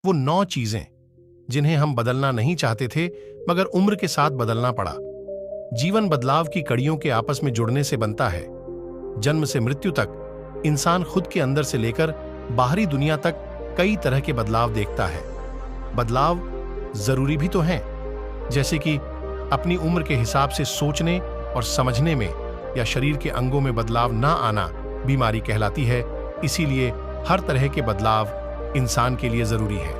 वो 9 चीजें जिन्हें हम बदलना नहीं चाहते थे मगर उम्र के साथ बदलना पड़ा। जीवन बदलाव की कड़ियों के आपस में जुड़ने से बनता है। जन्म से मृत्यु तक इंसान खुद के अंदर से लेकर बाहरी दुनिया तक कई तरह के बदलाव देखता है। बदलाव जरूरी भी तो हैं, जैसे कि अपनी उम्र के हिसाब से सोचने और समझने में या शरीर के अंगों में बदलाव ना आना बीमारी कहलाती है। इसीलिए हर तरह के बदलाव इंसान के लिए जरूरी है।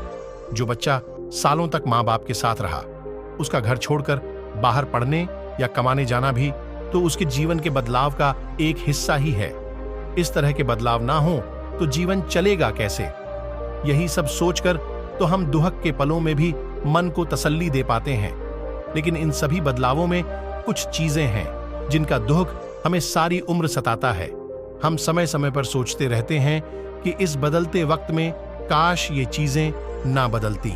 जो बच्चा सालों तक माँ बाप के साथ रहा, उसका घर छोड़कर बाहर पढ़ने या कमाने जाना भी तो उसके जीवन के बदलाव का एक हिस्सा ही है। इस तरह के बदलाव ना हो तो जीवन चलेगा कैसे? यही सब सोचकर तो हम दुहक के पलों में भी मन को तसल्ली दे पाते हैं। लेकिन इन सभी बदलावों में कुछ चीजें हैं जिनका दुहक हमें सारी उम्र सताता है। हम समय समय पर सोचते रहते हैं कि इस बदलते वक्त में काश ये चीजें ना बदलती।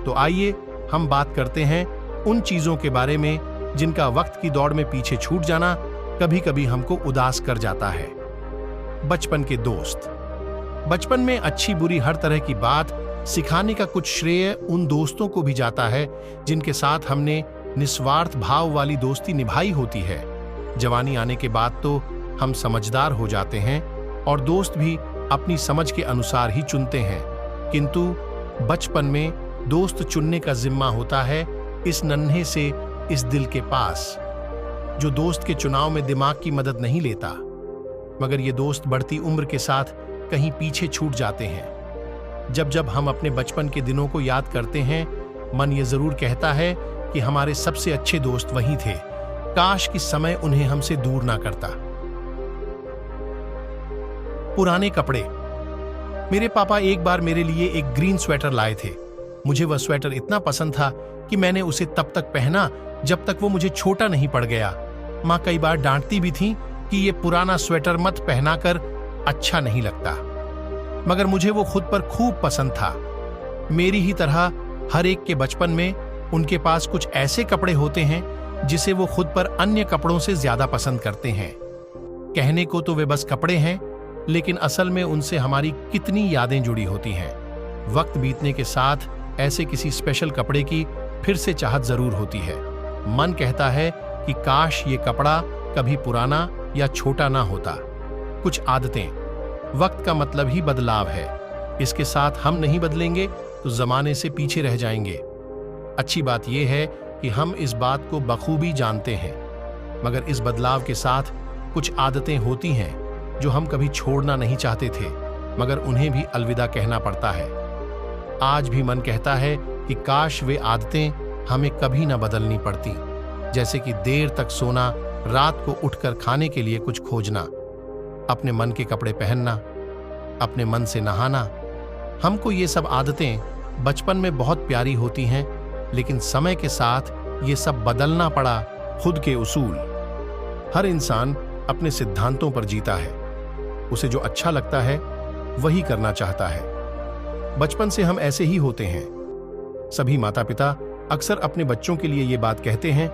तो आइए हम बात करते हैं उन चीजों के बारे में जिनका वक्त की दौड़ में पीछे छूट जाना कभी कभी हमको उदास कर जाता है। बचपन के दोस्त। बचपन में अच्छी बुरी हर तरह की बात सिखाने का कुछ श्रेय उन दोस्तों को भी जाता है जिनके साथ हमने निस्वार्थ भाव वाली दोस्ती निभाई होती है। जवानी आने के बाद तो हम समझदार हो जाते हैं और दोस्त भी अपनी समझ के अनुसार ही चुनते हैं, किंतु बचपन में दोस्त चुनने का जिम्मा होता है इस नन्हे से इस दिल के पास, जो दोस्त के चुनाव में दिमाग की मदद नहीं लेता। मगर ये दोस्त बढ़ती उम्र के साथ कहीं पीछे छूट जाते हैं। जब जब हम अपने बचपन के दिनों को याद करते हैं, मन ये जरूर कहता है कि हमारे सबसे अच्छे दोस्त वही थे, काश कि समय उन्हें हमसे दूर ना करता। पुराने कपड़े। मेरे पापा एक बार मेरे लिए एक ग्रीन स्वेटर लाए थे। मुझे वह स्वेटर इतना पसंद था कि मैंने उसे तब तक पहना जब तक वो मुझे छोटा नहीं पड़ गया। माँ कई बार डांटती भी थी कि ये पुराना स्वेटर मत पहना कर, अच्छा नहीं लगता, मगर मुझे वो खुद पर खूब पसंद था। मेरी ही तरह हर एक के बचपन में उनके पास कुछ ऐसे कपड़े होते हैं जिसे वो खुद पर अन्य कपड़ों से ज्यादा पसंद करते हैं। कहने को तो वे बस कपड़े हैं, लेकिन असल में उनसे हमारी कितनी यादें जुड़ी होती हैं। वक्त बीतने के साथ ऐसे किसी स्पेशल कपड़े की फिर से चाहत जरूर होती है। मन कहता है कि काश ये कपड़ा कभी पुराना या छोटा ना होता। कुछ आदतें। वक्त का मतलब ही बदलाव है। इसके साथ हम नहीं बदलेंगे तो जमाने से पीछे रह जाएंगे। अच्छी बात यह है कि हम इस बात को बखूबी जानते हैं, मगर इस बदलाव के साथ कुछ आदतें होती हैं जो हम कभी छोड़ना नहीं चाहते थे, मगर उन्हें भी अलविदा कहना पड़ता है। आज भी मन कहता है कि काश वे आदतें हमें कभी ना बदलनी पड़ती, जैसे कि देर तक सोना, रात को उठकर खाने के लिए कुछ खोजना, अपने मन के कपड़े पहनना, अपने मन से नहाना। हमको ये सब आदतें बचपन में बहुत प्यारी होती हैं, लेकिन समय के साथ ये सब बदलना पड़ा। खुद के उसूल। हर इंसान अपने सिद्धांतों पर जीता है। उसे जो अच्छा लगता है वही करना चाहता है। बचपन से हम ऐसे ही होते हैं। सभी माता पिता अक्सर अपने बच्चों के लिए ये बात कहते हैं,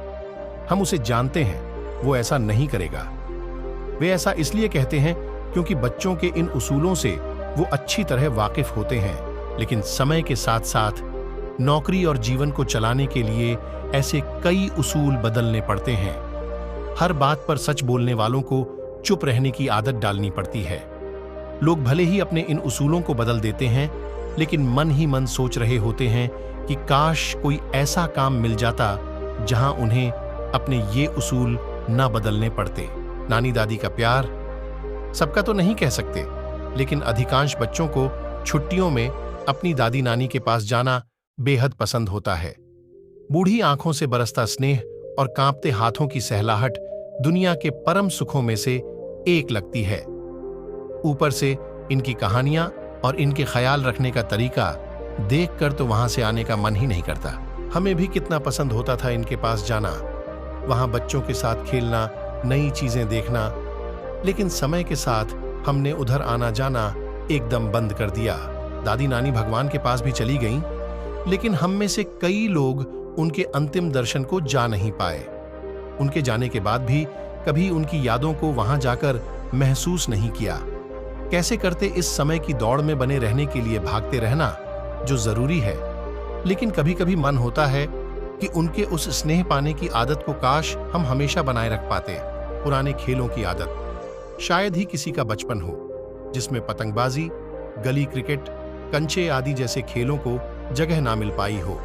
हम उसे जानते हैं वो ऐसा नहीं करेगा। वे ऐसा इसलिए कहते हैं क्योंकि बच्चों के इन उसूलों से वो अच्छी तरह वाकिफ होते हैं। लेकिन समय के साथ साथ नौकरी और जीवन को चलाने के लिए ऐसे कई उसूल बदलने पड़ते हैं। हर बात पर सच बोलने वालों को चुप रहने की आदत डालनी पड़ती है। लोग भले ही अपने इन उसूलों को बदल देते हैं, लेकिन मन ही मन सोच रहे होते हैं कि काश कोई ऐसा काम मिल जाता जहां उन्हें अपने ये उसूल न बदलने पड़ते। नानी दादी का प्यार सबका तो नहीं कह सकते, लेकिन अधिकांश बच्चों को छुट्टियों में अपनी दादी नानी के पास जाना बेहद पसंद होता है। बूढ़ी आंखों से बरसता स्नेह और कांपते हाथों की सहलाहट दुनिया के परम सुखों में से एक लगती है। ऊपर से इनकी कहानियां और इनके ख्याल रखने का तरीका देखकर तो वहां से आने का मन ही नहीं करता। हमें भी कितना पसंद होता था इनके पास जाना, वहां बच्चों के साथ खेलना, नई चीजें देखना। लेकिन समय के साथ हमने उधर आना जाना एकदम बंद कर दिया। दादी नानी भगवान के पास भी चली गईं, लेकिन हम में से कई लोग उनके अंतिम दर्शन को जा नहीं पाए। उनके जाने के बाद भी कभी उनकी यादों को वहां जाकर महसूस नहीं किया। कैसे करते इस समय की दौड़ में बने रहने के लिए भागते रहना, जो जरूरी है, लेकिन कभी कभी मन होता है कि उनके उस स्नेह पाने की आदत को काश हम हमेशा बनाए रख पाते। पुराने खेलों की आदत, शायद ही किसी का बचपन हो जिसमें पतंगबाजी, गली क्रिकेट, कंचे आदि जैसे खेलों को जगह ना मिल पाई हो।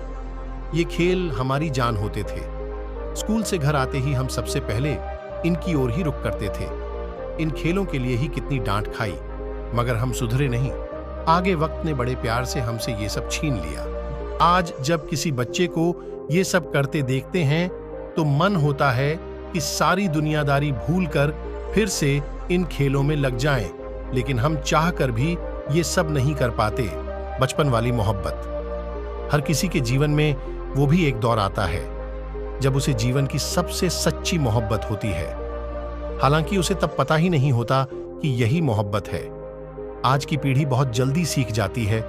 ये खेल हमारी जान होते थे। स्कूल से घर आते ही हम सबसे पहले इनकी ओर ही रुक करते थे। इन खेलों के लिए ही कितनी डांट खाई, मगर हम सुधरे नहीं। आगे वक्त ने बड़े प्यार से हमसे ये सब छीन लिया। आज जब किसी बच्चे को ये सब करते देखते हैं तो मन होता है कि सारी दुनियादारी भूलकर फिर से इन खेलों में लग जाएं, लेकिन हम चाहकर भी ये सब नहीं कर पाते। बचपन वाली मोहब्बत, हर किसी के जीवन में वो भी एक दौर आता है जब उसे जीवन की सबसे सच्ची मोहब्बत होती है। हालांकि उसे तब पता ही नहीं होता कि यही मोहब्बत है। आज की पीढ़ी बहुत जल्दी सीख जाती है,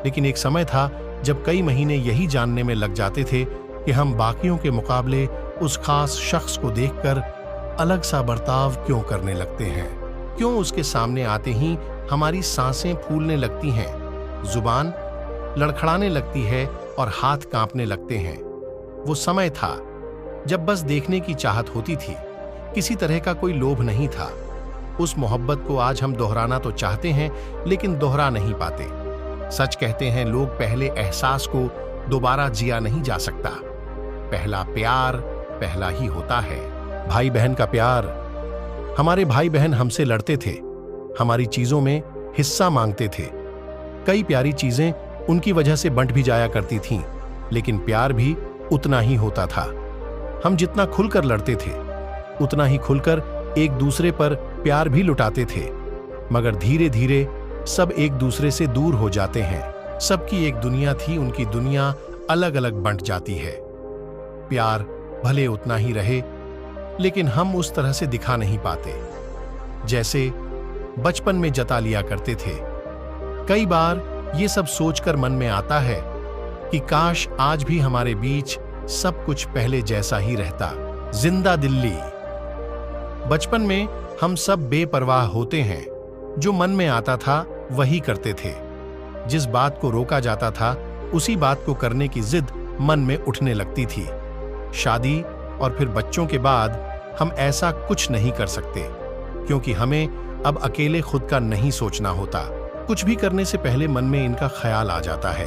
लेकिन एक समय था जब कई महीने यही जानने में लग जाते थे कि हम बाकियों के मुकाबले उस खास शख्स को देखकर अलग सा बर्ताव क्यों करने लगते हैं, क्यों उसके सामने आते ही हमारी सांसें फूलने लगती हैं, जुबान लड़खड़ाने लगती है और हाथ कांपने लगते हैं। वो समय था जब बस देखने की चाहत होती थी, किसी तरह का कोई लोभ नहीं था। उस मोहब्बत को आज हम दोहराना तो चाहते हैं, लेकिन दोहरा नहीं पाते। सच कहते हैं लोग, पहले एहसास को दोबारा जिया नहीं जा सकता। पहला प्यार पहला ही होता है। भाई बहन का प्यार। हमारे भाई बहन हमसे लड़ते थे, हमारी चीजों में हिस्सा मांगते थे। कई प्यारी चीजें उनकी वजह से बंट भी जाया करती थीं, लेकिन प्यार भी उतना ही होता था। हम जितना खुलकर लड़ते थे, उतना ही खुलकर एक दूसरे पर प्यार भी लुटाते थे। मगर धीरे धीरे सब एक दूसरे से दूर हो जाते हैं। सबकी एक दुनिया थी, उनकी दुनिया अलग अलग बंट जाती है। प्यार भले उतना ही रहे, लेकिन हम उस तरह से दिखा नहीं पाते जैसे बचपन में जता लिया करते थे। कई बार ये सब सोचकर मन में आता है कि काश आज भी हमारे बीच सब कुछ पहले जैसा ही रहता। जिंदा दिल्ली। बचपन में हम सब बेपरवाह होते हैं, जो मन में आता था वही करते थे। जिस बात को रोका जाता था उसी बात को करने की जिद मन में उठने लगती थी। शादी और फिर बच्चों के बाद हम ऐसा कुछ नहीं कर सकते, क्योंकि हमें अब अकेले खुद का नहीं सोचना होता। कुछ भी करने से पहले मन में इनका ख्याल आ जाता है।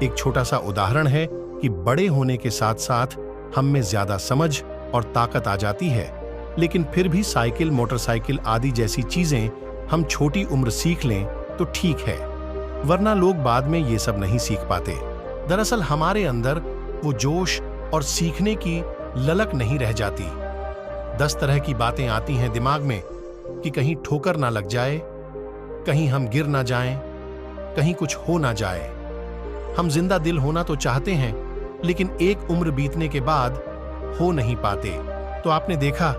एक छोटा सा उदाहरण है कि बड़े होने के साथ साथ हम में ज्यादा समझ और ताकत आ जाती है, लेकिन फिर भी साइकिल, मोटरसाइकिल आदि जैसी चीजें हम छोटी उम्र सीख लें तो ठीक है, वरना लोग बाद में ये सब नहीं सीख पाते। दरअसल हमारे अंदर वो जोश और सीखने की ललक नहीं रह जाती। 10 तरह की बातें आती हैं दिमाग में कि कहीं ठोकर ना लग जाए, कहीं हम गिर ना जाएं, कहीं कुछ हो ना जाए। हम जिंदा दिल होना तो चाहते हैं, लेकिन एक उम्र बीतने के बाद हो नहीं पाते। तो आपने देखा,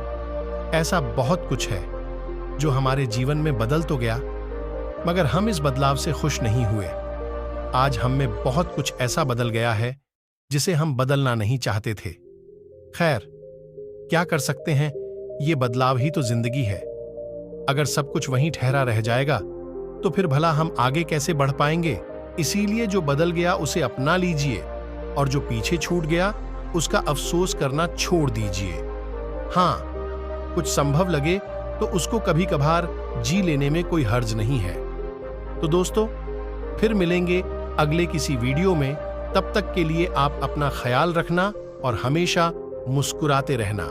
ऐसा बहुत कुछ है जो हमारे जीवन में बदल तो गया, मगर हम इस बदलाव से खुश नहीं हुए। आज हम में बहुत कुछ ऐसा बदल गया है जिसे हम बदलना नहीं चाहते थे। खैर, क्या कर सकते हैं, ये बदलाव ही तो जिंदगी है। अगर सब कुछ वहीं ठहरा रह जाएगा तो फिर भला हम आगे कैसे बढ़ पाएंगे। इसीलिए जो बदल गया उसे अपना लीजिए, और जो पीछे छूट गया उसका अफसोस करना छोड़ दीजिए। हाँ, कुछ संभव लगे तो उसको कभी कभार जी लेने में कोई हर्ज नहीं है। तो दोस्तों, फिर मिलेंगे अगले किसी वीडियो में। तब तक के लिए आप अपना ख्याल रखना और हमेशा मुस्कुराते रहना।